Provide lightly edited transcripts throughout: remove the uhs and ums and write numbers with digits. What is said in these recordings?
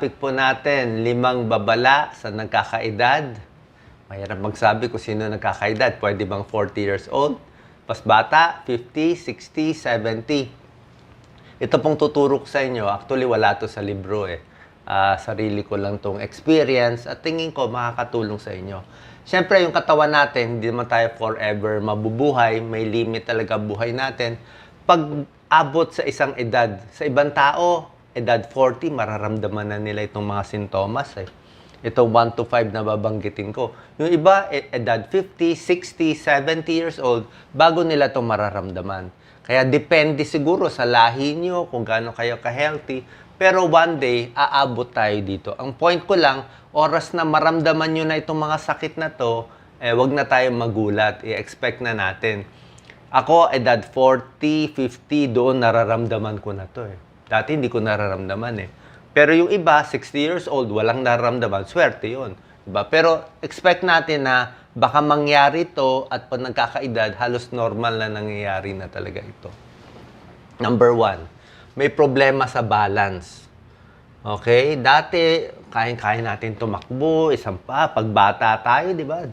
topic po natin, 5 babala sa nagkakaedad. Mahirap magsabi kung sino nagkakaedad. Pwede bang 40 years old? Mas bata, 50, 60, 70. Ito pong tuturo ko sa inyo. Actually, wala to sa libro eh. Sarili ko lang tong experience at tingin ko makakatulong sa inyo. Siyempre, yung katawan natin, hindi naman tayo forever mabubuhay. May limit talaga buhay natin. Pag abot sa isang edad, sa ibang tao, edad 40, mararamdaman na nila itong mga sintomas eh. Ito 1 to 5 na babanggitin ko. Yung iba, edad 50, 60, 70 years old, bago nila ito mararamdaman. Kaya depende siguro sa lahi nyo, kung gaano kayo ka-healthy. Pero one day, aabot tayo dito. Ang point ko lang, oras na maramdaman nyo na itong mga sakit na to, wag na tayo magulat. I-expect na natin. Ako, edad 40, 50, doon nararamdaman ko na to eh. Dati hindi ko nararamdaman eh. Pero yung iba, 60 years old, walang nararamdaman, swerte yun. Diba? Pero expect natin na baka mangyari to at pag nagkakaedad, halos normal na nangyayari na talaga ito. Number 1, may problema sa balance. Okay? Dati, kaya natin tumakbo, isang pag bata tayo, di ba?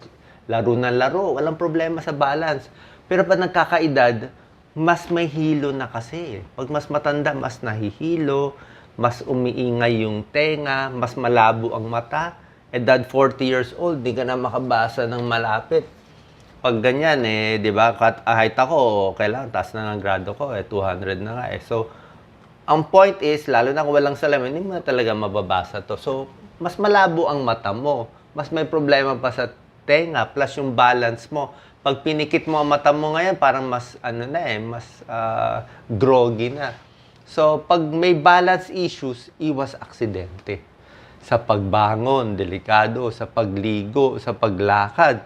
Laro na laro, walang problema sa balance. Pero pag nagkakaedad, mas may hilo na kasi. Pag mas matanda, mas nahihilo, mas umiingay yung tenga, mas malabo ang mata. Edad 40 years old, di ka na makabasa ng malapit. Pag ganyan, di ba, height ako, kailangan, taas na ng grado ko, 200 na nga eh. So, ang point is, lalo na kung walang salamin, hindi mo na talaga mababasa to. So, mas malabo ang mata mo. Mas may problema pa sa tenga, plus yung balance mo. Pag pinikit mo ang mata mo ngayon, parang mas, mas groggy na. So, pag may balance issues, iwas aksidente. Sa pagbangon, delikado. Sa pagligo, sa paglakad.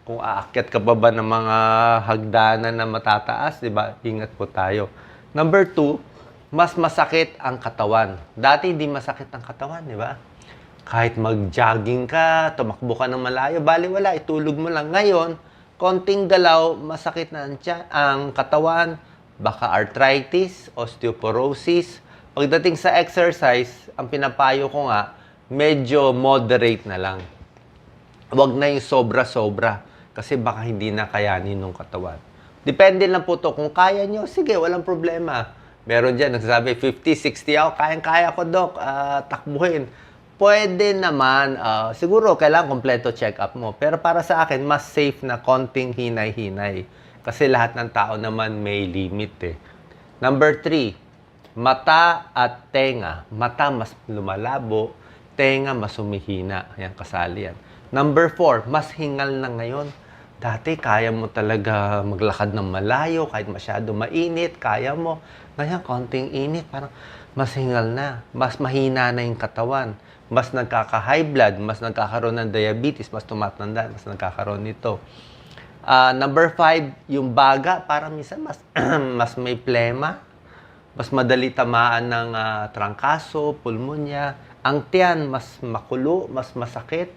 Kung aakyat ka pa ba ng mga hagdanan na matataas, di ba? Ingat po tayo. Number 2, mas masakit ang katawan. Dati hindi masakit ang katawan, di ba? Kahit mag-jogging ka, tumakbo ka ng malayo, baliwala, itulog mo lang. Ngayon, konting galaw, masakit na ang katawan, baka arthritis, osteoporosis. Pagdating sa exercise, ang pinapayo ko nga, medyo moderate na lang. Huwag na yung sobra-sobra kasi baka hindi na kayanin ng katawan. Depende lang po to. Kung kaya nyo, sige, walang problema. Meron dyan, nagsasabi, 50, 60 ako, kayang-kaya ko, Dok, takbuhin. Pwede naman, siguro kailangan kompleto check-up mo. Pero para sa akin, mas safe na konting hinay-hinay. Kasi lahat ng tao naman may limit eh. Number 3, mata at tenga. Mata mas lumalabo, tenga mas humihina. Ayan, kasali yan. Number 4, mas hingal na ngayon. Dati, kaya mo talaga maglakad ng malayo, kahit masyado mainit, kaya mo. Ngayon, konting init, parang mas hingal na. Mas mahina na yung katawan. Mas nagkaka-high blood, mas nagkakaroon ng diabetes, mas tumatanda, mas nagkakaroon nito. Number 5, yung baga, parang minsan mas may plema, mas madali tamaan ng trangkaso, pulmonya. Ang tiyan, mas makulo, mas masakit.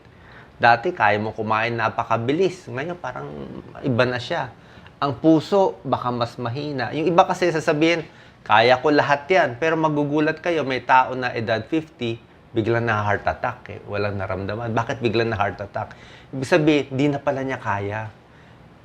Dati, kaya mo kumain napakabilis. Ngayon, parang iba na siya. Ang puso, baka mas mahina. Yung iba kasi sasabihin, kaya ko lahat yan. Pero magugulat kayo, may tao na edad 50, biglang na heart attack eh. Walang naramdaman. Bakit biglang na heart attack? Ibig sabihin, di na pala niya kaya.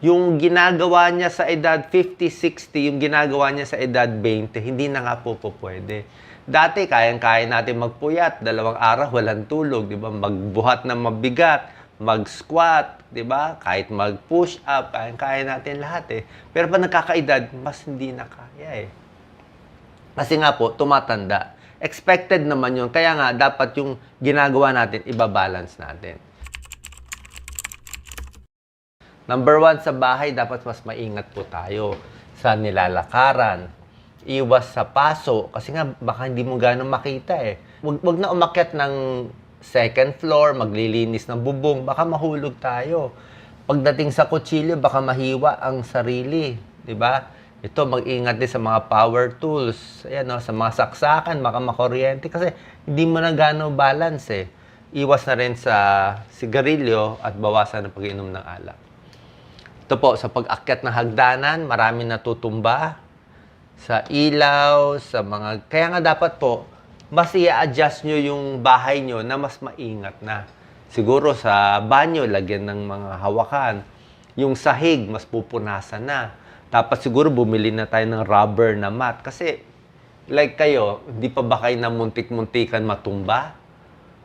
Yung ginagawa niya sa edad 50, 60, yung ginagawa niya sa edad 20, hindi na nga po pwede. Dati, kayang-kaya natin magpuyat. 2 araw, walang tulog. Di ba? Magbuhat na mabigat. Mag-squat. Di ba? Kahit mag-push up. Kayang-kaya natin lahat eh. Pero pag nagkakaedad, mas hindi na kaya eh. Kasi nga po, tumatanda. Expected naman yun. Kaya nga, dapat yung ginagawa natin, ibabalance natin. Number 1, sa bahay, dapat mas maingat po tayo sa nilalakaran. Iwas sa paso. Kasi nga, baka hindi mo gano'ng makita eh. Wag na umakyat ng second floor, maglilinis ng bubong. Baka mahulog tayo. Pagdating sa kutsilyo, baka mahiwa ang sarili. Diba? Ito, mag-ingat din sa mga power tools. Ayan, no, sa mga saksakan, baka makuryente. Kasi hindi mo na gano'ng balance eh. Iwas na rin sa sigarilyo at bawasan ang pag-inom ng alak. Ito po, sa pag-akyat ng hagdanan, marami natutumba. Sa ilaw, sa mga... Kaya nga dapat po, mas i-adjust nyo yung bahay nyo na mas maingat na. Siguro sa banyo, lagyan ng mga hawakan. Yung sahig, mas pupunasan na. Tapos siguro bumili na tayo ng rubber na mat. Kasi, like kayo, di pa ba kayo na muntik-muntikan matumba?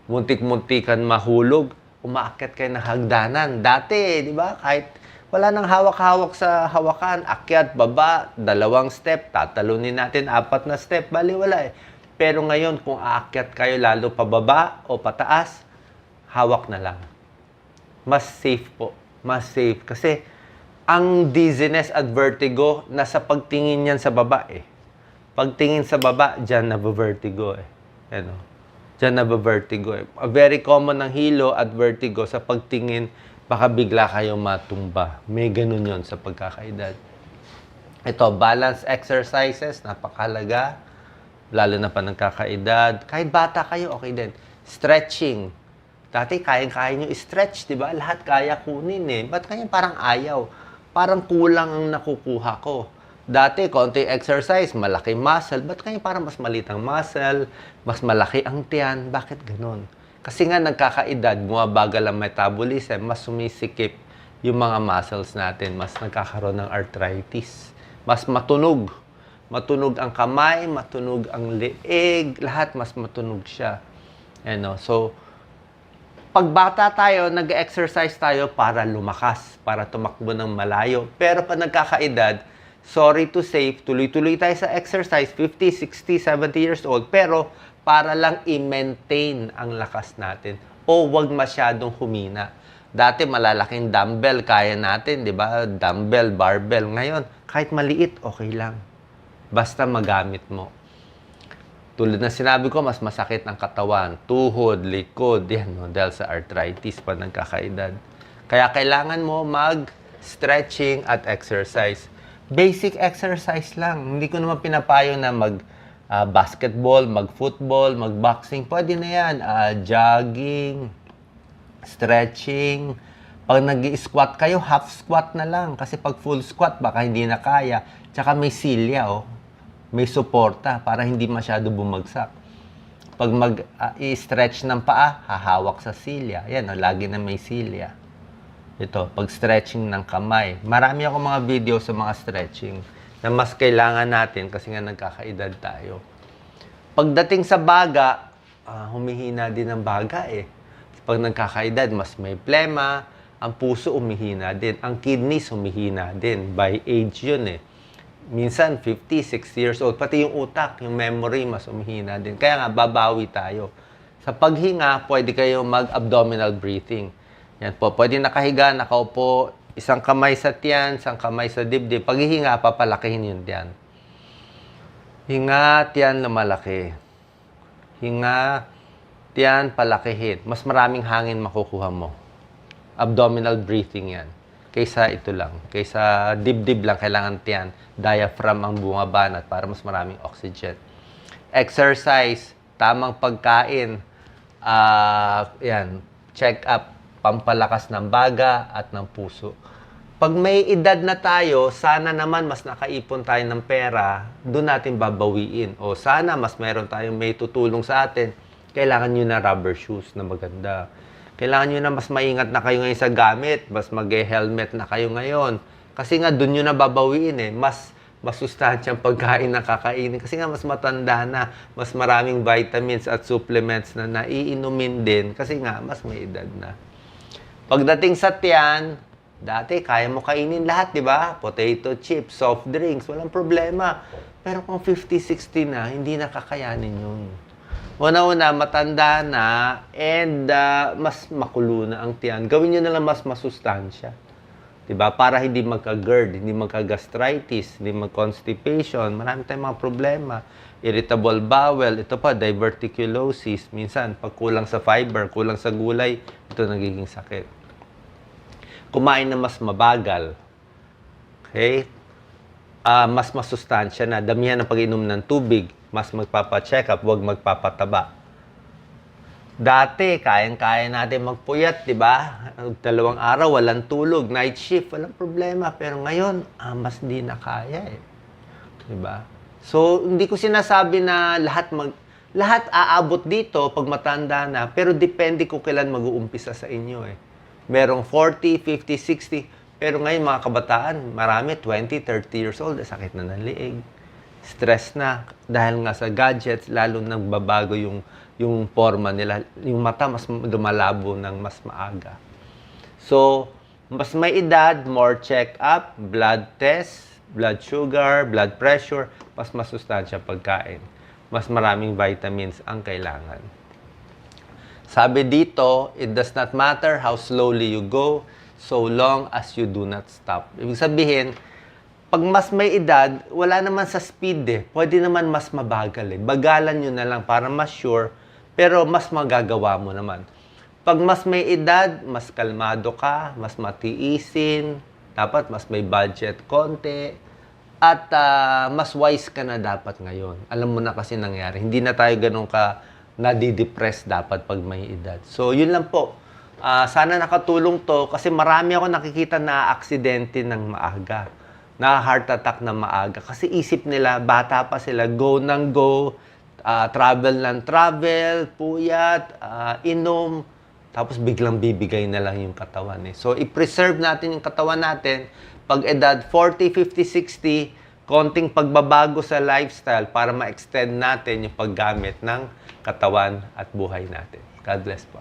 Muntik-muntikan mahulog? Umaakyat kayo ng hagdanan. Dati, di ba? Kahit wala nang hawak-hawak sa hawakan, akyat, baba, 2 step, tatalunin natin 4 na step, bali wala eh. Pero ngayon, kung aakyat kayo lalo pababa o pataas, hawak na lang. Mas safe po. Mas safe. Kasi, ang dizziness at vertigo, nasa pagtingin yan sa baba eh. Pagtingin sa baba, dyan nabavertigo eh. Ano? Dyan nabavertigo eh. Very common ng hilo at vertigo sa pagtingin, baka bigla kayo matumba. May ganun yon sa pagkakaedad. Ito, balance exercises, napakalaga. Lalo na pa nagkakaedad. Kahit bata kayo, okay din. Stretching. Dati, kayang-kaya nyo i-stretch, di ba? Lahat kaya kunin eh. Ba't kaya parang ayaw? Parang kulang ang nakukuha ko. Dati, konti exercise, malaki muscle. Ba't kaya parang mas maliit ang muscle, mas malaki ang tiyan? Bakit ganun? Kasi nga nagkakaedad, bumabagal ang metabolism, mas sumisikip yung mga muscles natin, mas nagkakaroon ng arthritis. Mas matunog. Matunog ang kamay, matunog ang leeg, lahat mas matunog siya. Ano? So, pag bata tayo, nag-exercise tayo para lumakas, para tumakbo ng malayo. Pero pag nagkakaedad, sorry to say, tuloy-tuloy tayo sa exercise, 50, 60, 70 years old, pero para lang i-maintain ang lakas natin o wag masyadong humina. Dati malalaking dumbbell kaya natin, di ba? Dumbbell, barbell. Ngayon, kahit maliit, okay lang. Basta magamit mo. Tulad na sinabi ko, mas masakit ang katawan, tuhod, likod, yan, no? Dahil sa arthritis pa nagkakaedad. Kaya kailangan mo mag-stretching at exercise. Basic exercise lang. Hindi ko naman pinapayo na mag-basketball, mag-football, mag-boxing. Pwede na yan. Jogging, stretching. Pag nag-i-squat kayo, half squat na lang. Kasi pag full squat, baka hindi na kaya. Tsaka may silya, oh. May suporta para hindi masyado bumagsak. Pag mag-i-stretch ng paa, hahawak sa silya. Yan, oh, lagi na may silya. Ito, pag stretching ng kamay. Marami ako mga video sa mga stretching na mas kailangan natin kasi nga nagkakaedad tayo. Pagdating sa baga, humihina din ang baga eh. Pag nagkakaedad, mas may plema, ang puso humihina din, ang kidneys humihina din. By age yun eh. Minsan, 50, 60 years old. Pati yung utak, yung memory, mas umihina din. Kaya nga, babawi tayo. Sa paghinga, pwede kayo mag-abdominal breathing. Yan po. Pwede nakahiga, nakaupo, isang kamay sa tiyan, isang kamay sa dibdib. Paghihinga, papalakihin yung tiyan. Hinga, tiyan, lumalaki. Hinga, tiyan, palakihin. Mas maraming hangin makukuha mo. Abdominal breathing yan. Kaysa ito lang. Kaysa dibdib lang, kailangan tiyan. Diaphragm ang bumabanat para mas maraming oxygen. Exercise, tamang pagkain, yan, check up, pampalakas ng baga at ng puso. Pag may edad na tayo, sana naman mas nakaipon tayo ng pera, doon natin babawiin. O sana mas meron tayong may tutulong sa atin, kailangan nyo na rubber shoes na maganda. Kailangan nyo na mas maingat na kayo ngayon sa gamit, mas mag-helmet na kayo ngayon. Kasi nga, doon nyo na babawiin eh. Mas masustansyang pagkain na kakainin. Kasi nga, mas matanda na. Mas maraming vitamins at supplements na naiinumin din. Kasi nga, mas may edad na. Pagdating sa tiyan, dati, kaya mo kainin lahat, di ba? Potato chips, soft drinks, walang problema. Pero kung 50, 60 na, hindi na kakayanin yun. Una-una, matanda na, and mas makulo na ang tiyan. Gawin nyo na lang mas masustansya. Diba? Para hindi magka-GERD, hindi magka-gastritis, hindi mag-constipation. Marami tayong mga problema. Irritable bowel, ito pa, diverticulosis. Minsan, pag kulang sa fiber, kulang sa gulay, ito nagiging sakit. Kumain na mas mabagal. Okay? Mas masustansya na. Damihan ng pag-inom ng tubig. Mas magpapa-check up, huwag magpapataba. Dati, kayang-kaya natin magpuyat, di ba? 2 araw, walang tulog, night shift, walang problema. Pero ngayon, mas di na kaya eh. Di ba? So, hindi ko sinasabi na Lahat aabot dito pag matanda na, pero depende kung kailan mag-uumpisa sa inyo eh. Merong 40, 50, 60, pero ngayon mga kabataan, marami 20, 30 years old, sakit na ng liig. Stress na dahil nga sa gadgets, lalo nang babago yung forma nila. Yung mata mas lumalabo ng mas maaga. So, mas may edad, more check-up, blood test, blood sugar, blood pressure, mas masustansya pagkain. Mas maraming vitamins ang kailangan. Sabi dito, it does not matter how slowly you go, so long as you do not stop. Ibig sabihin, pag mas may edad, wala naman sa speed eh. Pwede naman mas mabagal eh. Bagalan nyo na lang para mas sure, pero mas magagawa mo naman. Pag mas may edad, mas kalmado ka, mas matiisin, dapat mas may budget konti, at mas wise ka na dapat ngayon. Alam mo na kasi nangyari. Hindi na tayo ganun ka nadidepress dapat pag may edad. So, yun lang po. Sana nakatulong to kasi marami ako nakikita na aksidente ng maaga. Na heart attack na maaga. Kasi isip nila, bata pa sila, go ng go, travel ng travel, puyat, inom, tapos biglang bibigay na lang yung katawan eh. So, i-preserve natin yung katawan natin. Pag edad 40, 50, 60, konting pagbabago sa lifestyle para ma-extend natin yung paggamit ng katawan at buhay natin. God bless po.